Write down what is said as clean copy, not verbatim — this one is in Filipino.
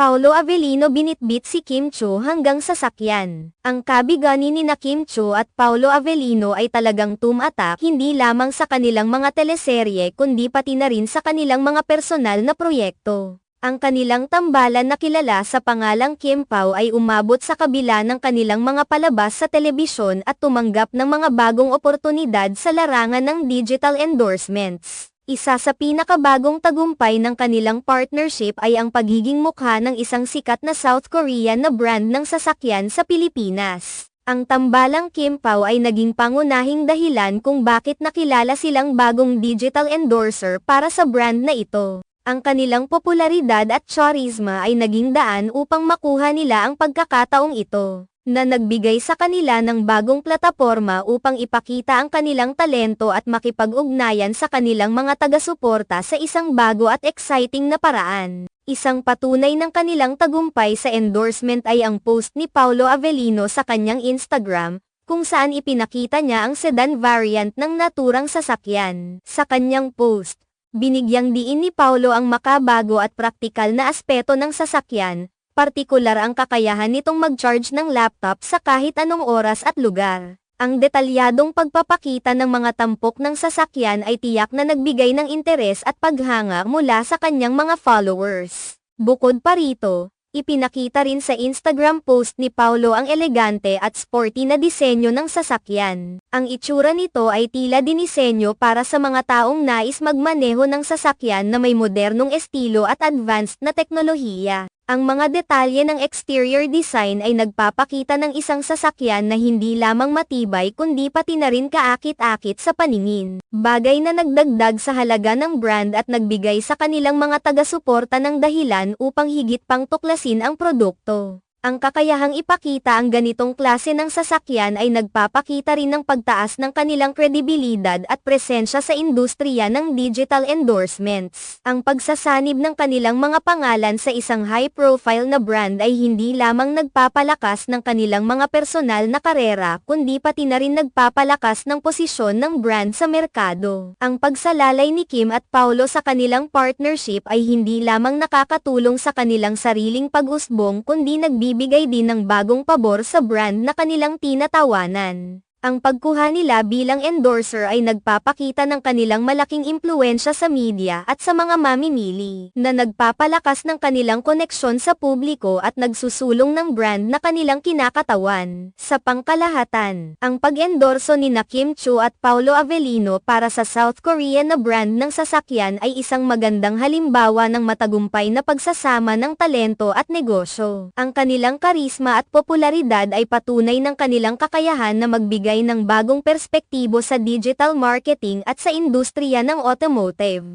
Paolo Avellino binitbit si Kim Chiu hanggang sasakyan. Ang kabigani ni Kim Chiu at Paolo Avellino ay talagang tumatak hindi lamang sa kanilang mga teleserye kundi pati na rin sa kanilang mga personal na proyekto. Ang kanilang tambalan na kilala sa pangalang Kim Pao ay umabot sa kabila ng kanilang mga palabas sa telebisyon at tumanggap ng mga bagong oportunidad sa larangan ng digital endorsements. Isa sa pinakabagong tagumpay ng kanilang partnership ay ang pagiging mukha ng isang sikat na South Korean na brand ng sasakyan sa Pilipinas. Ang tambalang Kim Pao ay naging pangunahing dahilan kung bakit nakilala silang bagong digital endorser para sa brand na ito. Ang kanilang popularidad at charisma ay naging daan upang makuha nila ang pagkakataong ito, na nagbigay sa kanila ng bagong plataporma upang ipakita ang kanilang talento at makipag-ugnayan sa kanilang mga taga-suporta sa isang bago at exciting na paraan. Isang patunay ng kanilang tagumpay sa endorsement ay ang post ni Paolo Avellino sa kanyang Instagram, kung saan ipinakita niya ang sedan variant ng naturang sasakyan. Sa kanyang post, binigyang diin ni Paolo ang makabago at praktikal na aspeto ng sasakyan, partikular ang kakayahan nitong mag-charge ng laptop sa kahit anong oras at lugar. Ang detalyadong pagpapakita ng mga tampok ng sasakyan ay tiyak na nagbigay ng interes at paghanga mula sa kanyang mga followers. Bukod pa rito, ipinakita rin sa Instagram post ni Paolo ang elegante at sporty na disenyo ng sasakyan. Ang itsura nito ay tila dinisenyo para sa mga taong nais magmaneho ng sasakyan na may modernong estilo at advanced na teknolohiya. Ang mga detalye ng exterior design ay nagpapakita ng isang sasakyan na hindi lamang matibay kundi pati na rin kaakit-akit sa paningin. Bagay na nagdagdag sa halaga ng brand at nagbigay sa kanilang mga taga-suporta ng dahilan upang higit pang tuklasin ang produkto. Ang kakayahang ipakita ang ganitong klase ng sasakyan ay nagpapakita rin ng pagtaas ng kanilang kredibilidad at presensya sa industriya ng digital endorsements. Ang pagsasanib ng kanilang mga pangalan sa isang high-profile na brand ay hindi lamang nagpapalakas ng kanilang mga personal na karera kundi pati na rin nagpapalakas ng posisyon ng brand sa merkado. Ang pagsalalay ni Kim at Paolo sa kanilang partnership ay hindi lamang nakakatulong sa kanilang sariling pag-usbong kundi nagbibigay din ng bagong pabor sa brand na kanilang tinatawanan. Ang pagkuha nila bilang endorser ay nagpapakita ng kanilang malaking impluwensya sa media at sa mga mamimili, na nagpapalakas ng kanilang koneksyon sa publiko at nagsusulong ng brand na kanilang kinakatawan. Sa pangkalahatan, ang pag-endorso ni Kim Chiu at Paolo Avellino para sa South Korean na brand ng sasakyan ay isang magandang halimbawa ng matagumpay na pagsasama ng talento at negosyo. Ang kanilang karisma at popularidad ay patunay ng kanilang kakayahan na magbigay ng bagong perspektibo sa digital marketing at sa industriya ng automotive.